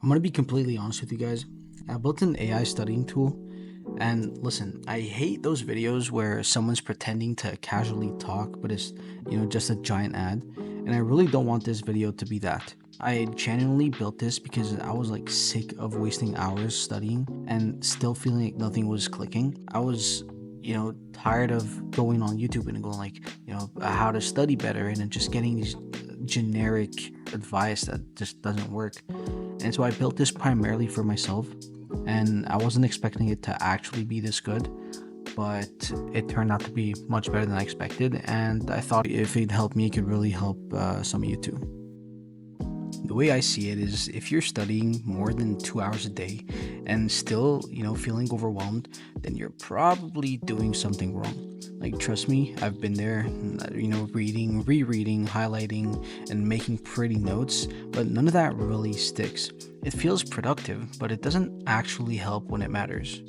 I'm gonna be completely honest with you guys. I built an AI studying tool, and listen, I hate those videos where someone's pretending to casually talk, but it's just a giant ad. And I really don't want this video to be that. I genuinely built this because I was like sick of wasting hours studying and still feeling like nothing was clicking. I was tired of going on YouTube and going like, how to study better and then just getting these generic advice that just doesn't work. And so I built this primarily for myself, and I wasn't expecting it to actually be this good, but it turned out to be much better than I expected. And I thought if it helped me, it could really help some of you too. The way I see it is if you're studying more than 2 hours a day and still, feeling overwhelmed, then you're probably doing something wrong. Like, trust me, I've been there, reading, rereading, highlighting, and making pretty notes, but none of that really sticks. It feels productive, but it doesn't actually help when it matters.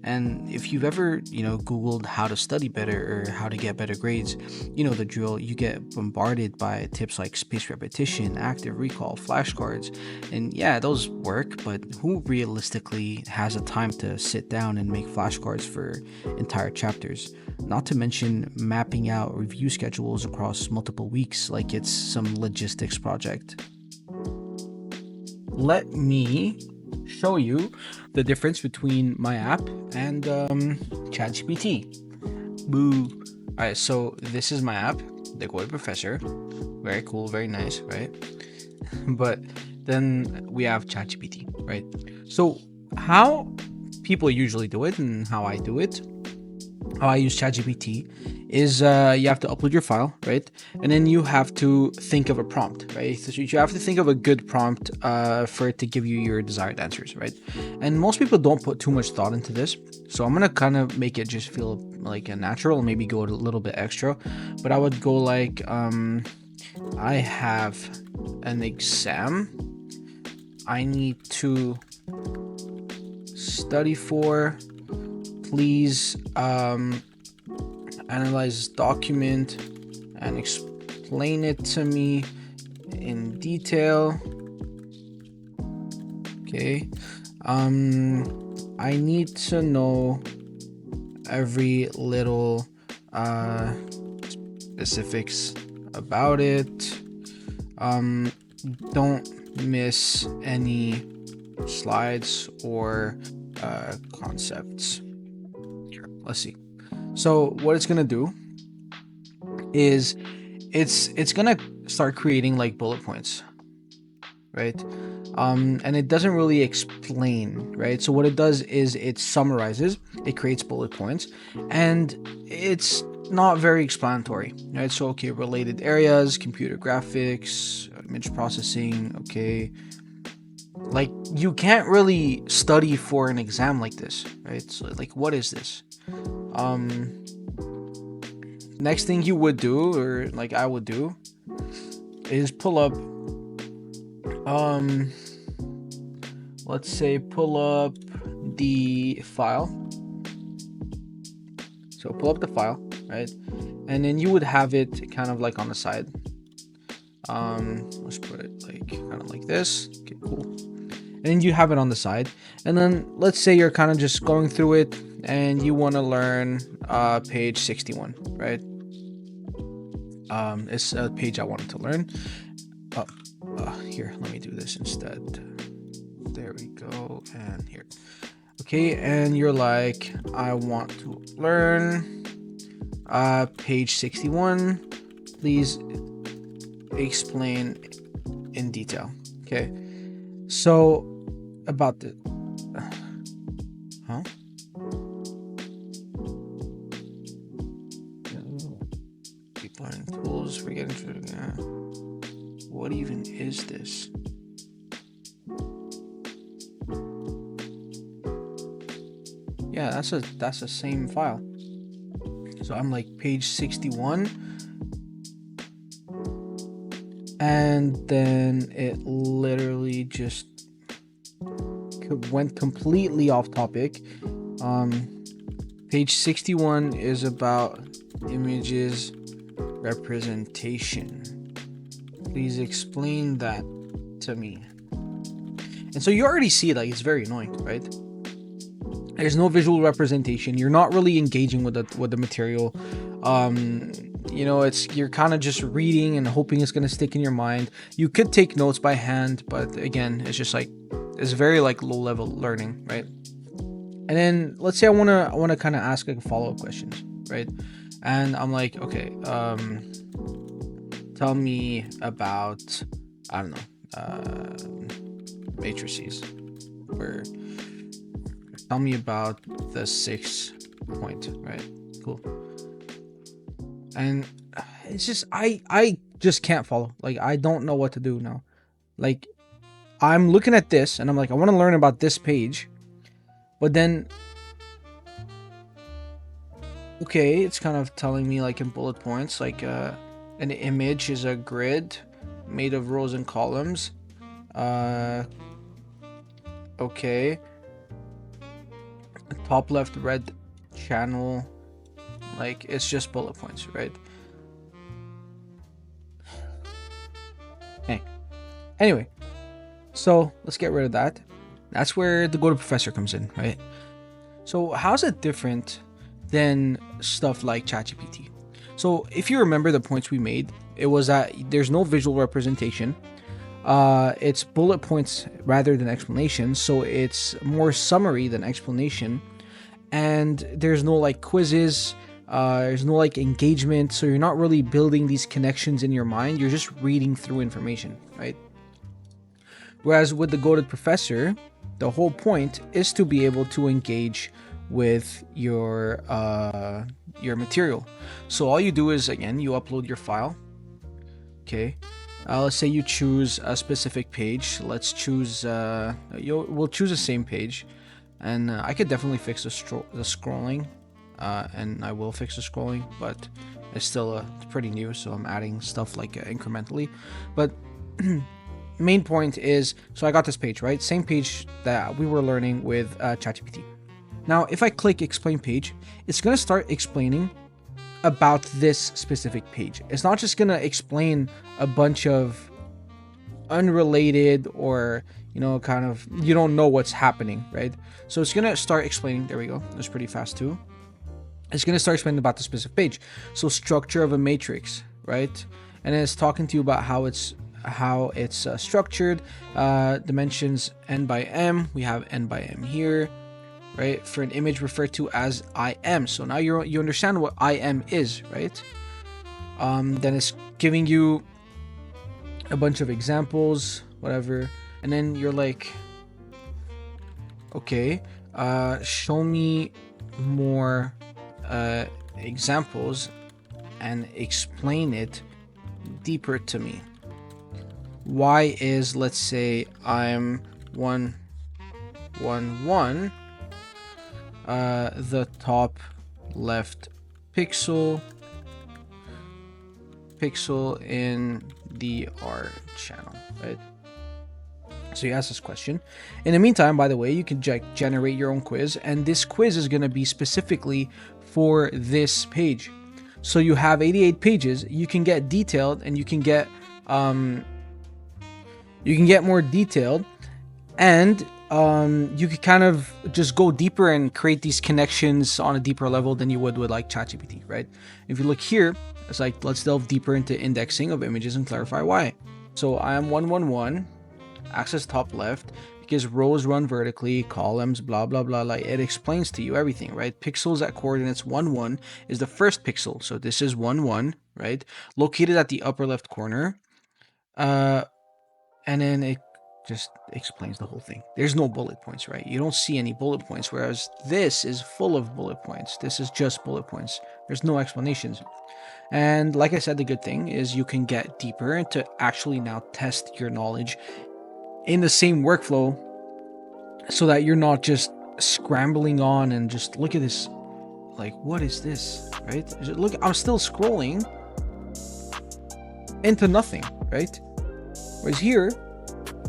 And if you've ever, Googled how to study better or how to get better grades, you know the drill. You get bombarded by tips like spaced repetition, active recall, flashcards. And yeah, those work, but who realistically has a time to sit down and make flashcards for entire chapters? Not to mention mapping out review schedules across multiple weeks like it's some logistics project. Let me show you the difference between my app and ChatGPT. Boo. Alright, so this is my app, the Koi Professor. Very cool, very nice, right? But then we have ChatGPT, right? So how people usually do it and how I do it, how I use ChatGPT is you have to upload your file, right? And then you have to think of a prompt, right? So you have to think of a good prompt for it to give you your desired answers, right? And most people don't put too much thought into this. So I'm gonna kind of make it just feel like a natural, maybe go a little bit extra. But I would go like, I have an exam I need to study for. Please analyze this document and explain it to me in detail. Okay. I need to know every little specifics about it. Don't miss any slides or concepts. Here, let's see. So what it's gonna do is it's gonna start creating like bullet points, right? And it doesn't really explain, right? So what it does is it summarizes, it creates bullet points, and it's not very explanatory, right? So okay, related areas, computer graphics, image processing, okay. Like, you can't really study for an exam like this, right? So like, what is this? Next thing you would do, or like I would do, is pull up let's say pull up the file. So pull up the file, right? And then you would have it kind of like on the side. Let's put it like kind of like this. Okay, cool. And then you have it on the side. And then let's say you're kind of just going through it and you want to learn page 61, right? It's a page I wanted to learn. Here, let me do this instead. There we go. And here. Okay, and you're like, I want to learn page 61. Please explain in detail. Okay, so about the deep learning tools for getting to what even is this? Yeah, that's the same file. So I'm like page 61, and then it literally just went completely off topic. Page 61 is about images representation. Please explain that to me. And so you already see, like, it's very annoying, right? There's no visual representation. You're not really engaging with the material. You know, you're kind of just reading and hoping it's gonna stick in your mind. You could take notes by hand, but again, it's just like, it's very like low level learning, right? And then let's say I wanna kind of ask like follow-up questions, right? And I'm like, okay, tell me about, I don't know, matrices, or tell me about the 6 point, right? Cool. And it's just, I just can't follow. Like, I don't know what to do now. Like, I'm looking at this and I'm like, I want to learn about this page, but then, okay, it's kind of telling me like in bullet points, like an image is a grid made of rows and columns. Okay, top left red channel, like it's just bullet points, right? Hey, anyway, so let's get rid of that. That's where the go-to professor comes in, right? So how's it different than stuff like ChatGPT? So if you remember the points we made, it was that there's no visual representation. It's bullet points rather than explanations, so it's more summary than explanation. And there's no like quizzes, there's no like engagement, so you're not really building these connections in your mind, you're just reading through information, right? Whereas with the goated professor, the whole point is to be able to engage with your material. So all you do is, again, you upload your file. Okay, let's say you choose a specific page. Let's choose we'll choose the same page, and I could definitely fix the scrolling, and I will fix the scrolling, but it's still it's pretty new, so I'm adding stuff like incrementally. But main point is, so I got this page, right? Same page that we were learning with ChatGPT. Now, if I click explain page, it's going to start explaining about this specific page. It's not just going to explain a bunch of unrelated or, you know, kind of, you don't know what's happening, right? So it's going to start explaining, there we go. That's pretty fast too. It's going to start explaining about the specific page. So structure of a matrix, right? And then it's talking to you about how it's structured, dimensions n by m. We have n by m here, right? For an image referred to as IM. So now you understand what IM is, right? Then it's giving you a bunch of examples, whatever, and then you're like, okay, show me more examples and explain it deeper to me. Why is, let's say, I'm 1 1 1 the top left pixel in the R channel, right? So you ask this question. In the meantime, by the way, you can generate your own quiz, and this quiz is going to be specifically for this page. So you have 88 pages. You can get detailed, and you can get more detailed, and you could kind of just go deeper and create these connections on a deeper level than you would with like ChatGPT, right? If you look here, it's like, let's delve deeper into indexing of images and clarify why. So I am 111, access top left, because rows run vertically, columns, blah, blah, blah. Like, it explains to you everything, right? Pixels at coordinates 1 1 is the first pixel. So this is 1 1, right? Located at the upper left corner. And then it just explains the whole thing. There's no bullet points, right? You don't see any bullet points, whereas this is full of bullet points. This is just bullet points. There's no explanations. And like I said, the good thing is you can get deeper and to actually now test your knowledge in the same workflow, so that you're not just scrambling on and just look at this, like, what is this, right? Look, I'm still scrolling into nothing, right? Whereas here,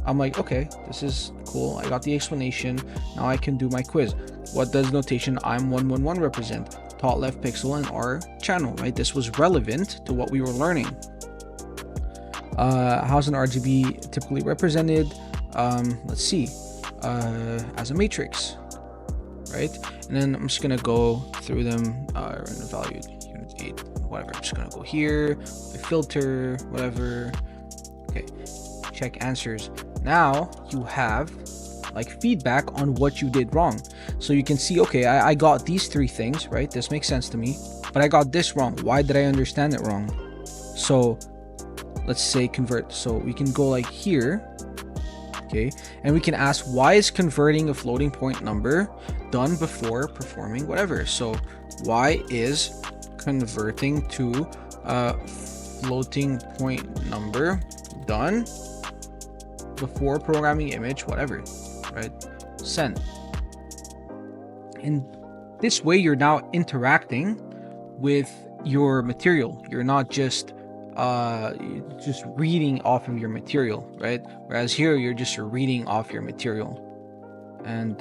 I'm like, okay, this is cool. I got the explanation. Now I can do my quiz. What does notation I'm 111 represent? Top left pixel and R channel, right? This was relevant to what we were learning. How's an RGB typically represented? let's see, as a matrix, right? And then I'm just gonna go through them, random value unit 8, whatever. I'm just gonna go here, filter, whatever. Okay, check answers. Now you have like feedback on what you did wrong. So you can see, okay, I got these 3 things, right? This makes sense to me, but I got this wrong. Why did I understand it wrong? So let's say convert. So we can go like here, okay, and we can ask, why is converting a floating point number done before performing whatever? So why is converting to a floating point number done before programming image whatever, right? Send. And this way you're now interacting with your material. You're not just reading off of your material, right? Whereas here you're just reading off your material. And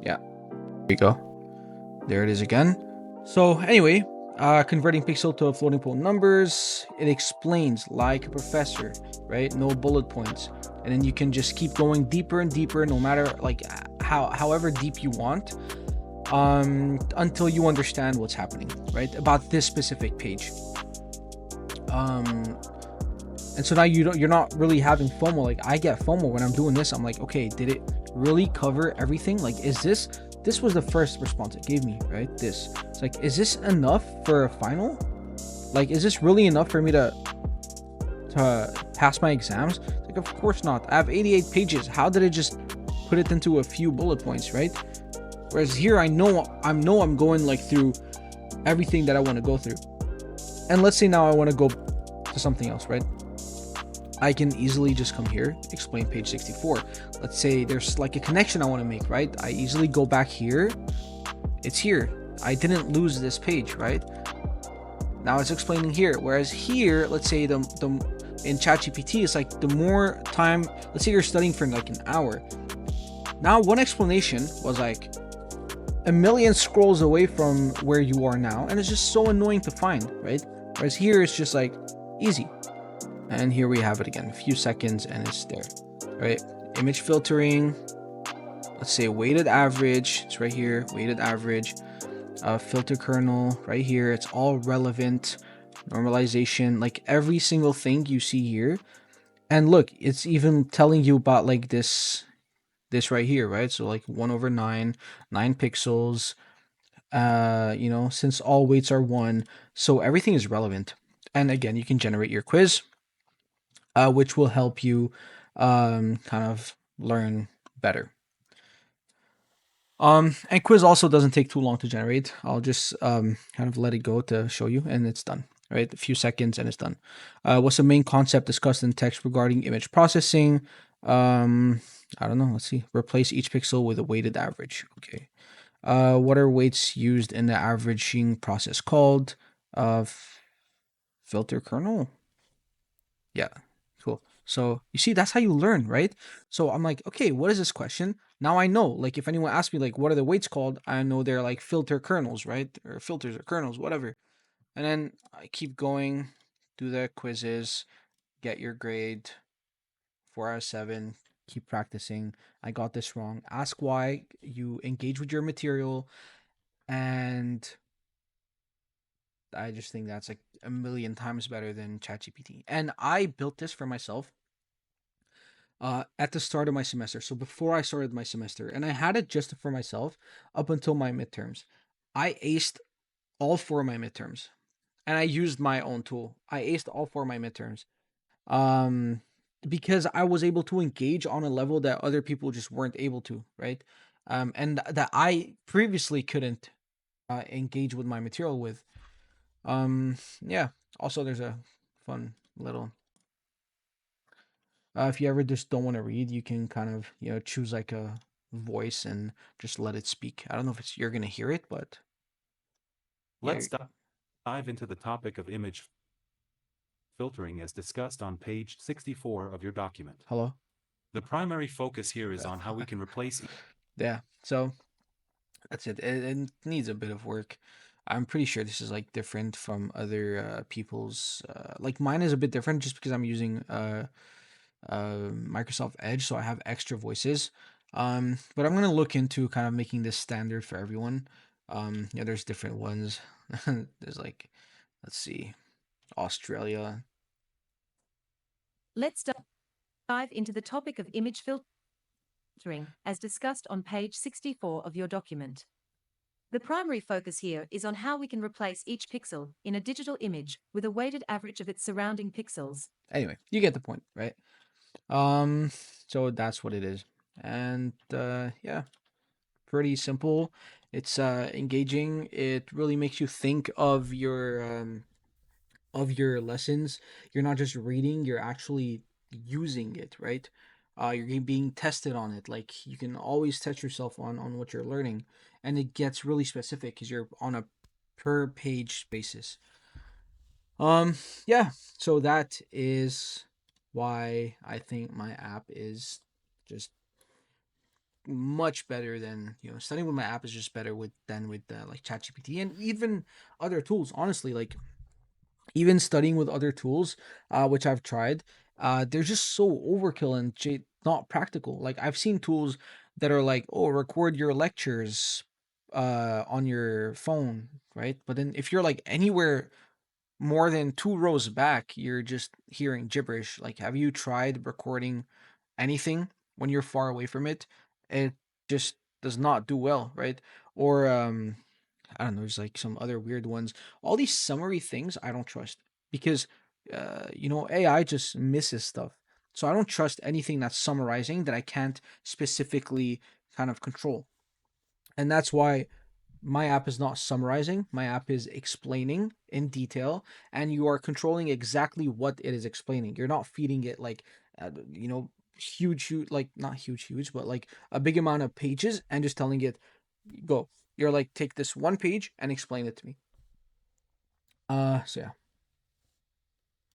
yeah, there you go. There it is again. So anyway, converting pixel to floating point numbers, it explains like a professor, right? No bullet points. And then you can just keep going deeper and deeper, no matter like however deep you want, until you understand what's happening, right? About this specific page. And so now you're not really having FOMO. Like I get FOMO when I'm doing this. I'm like, okay, did it really cover everything? Like, is this was the first response it gave me, right? This, it's like, is this enough for a final? Like, is this really enough for me to pass my exams? It's like, of course not. I have 88 pages. How did it just put it into a few bullet points, right? Whereas here, I know I'm going like through everything that I want to go through. And let's say now I want to go to something else, right? I can easily just come here, explain page 64. Let's say there's like a connection I want to make, right? I easily go back here. It's here. I didn't lose this page, right? Now it's explaining here. Whereas here, let's say the in ChatGPT, it's like the more time, let's say you're studying for like an hour. Now one explanation was like a million scrolls away from where you are now, and it's just so annoying to find, right? Whereas here it's just like easy. And here we have it again, a few seconds and it's there, right? Image filtering, let's say weighted average, it's right here, weighted average, filter kernel right here, it's all relevant, normalization, like every single thing you see here. And look, it's even telling you about like this right here, right? So like 1/9, 9 pixels, you know, since all weights are 1, so everything is relevant. And again, you can generate your quiz, which will help you kind of learn better. And quiz also doesn't take too long to generate. I'll just kind of let it go to show you, and it's done, right? A few seconds and it's done. What's the main concept discussed in text regarding image processing? I don't know. Let's see. Replace each pixel with a weighted average. Okay. What are weights used in the averaging process called? Filter kernel. Yeah. Cool. So you see, that's how you learn, right? So I'm like, okay, what is this question? Now I know, like, if anyone asks me, like, what are the weights called? I know they're like filter kernels, right? Or filters or kernels, whatever. And then I keep going, do the quizzes, get your grade, 4 out of 7, keep practicing. I got this wrong. Ask why, you engage with your material. And I just think that's like a million times better than ChatGPT. And I built this for myself at the start of my semester. So before I started my semester, and I had it just for myself up until my midterms. I aced all 4 of my midterms, and I used my own tool. I aced all 4 of my midterms, um, because I was able to engage on a level that other people just weren't able to, right? And that I previously couldn't engage with my material with. Yeah. Also, there's a fun little. If you ever just don't want to read, you can kind of, you know, choose like a voice and just let it speak. I don't know if it's you're gonna hear it, but yeah. Let's dive into the topic of image filtering as discussed on page 64 of your document. Hello. The primary focus here is on how we can replace. Yeah. So that's it. It needs a bit of work. I'm pretty sure this is like different from other people's. Like mine is a bit different just because I'm using Microsoft Edge, so I have extra voices. But I'm gonna look into kind of making this standard for everyone. Yeah, there's different ones. There's like, let's see, Australia. Let's dive into the topic of image filtering, as discussed on page 64 of your document. The primary focus here is on how we can replace each pixel in a digital image with a weighted average of its surrounding pixels. Anyway, you get the point, right? Um, so that's what it is. And yeah, pretty simple. It's engaging. It really makes you think of your lessons. You're not just reading, you're actually using it, right? You're being tested on it. Like you can always test yourself on what you're learning, and it gets really specific because you're on a per page basis. Um, yeah. So that is why I think my app is just much better than studying with my app is just better with than with like ChatGPT and even other tools. Honestly, like even studying with other tools, which I've tried, they're just so overkill and not practical. Like I've seen tools that are like, oh, record your lectures on your phone, right? But then if you're like anywhere more than two rows back, you're just hearing gibberish. Like, have you tried recording anything when you're far away from it? It just does not do well, right? Or I don't know, there's like some other weird ones. All these summary things I don't trust because AI just misses stuff. So I don't trust anything that's summarizing that I can't specifically kind of control. And that's why my app is not summarizing, my app is explaining in detail, and you are controlling exactly what it is explaining. You're not feeding it like huge, like not huge, but like a big amount of pages and just telling it go. You're like, take this one page and explain it to me. So yeah.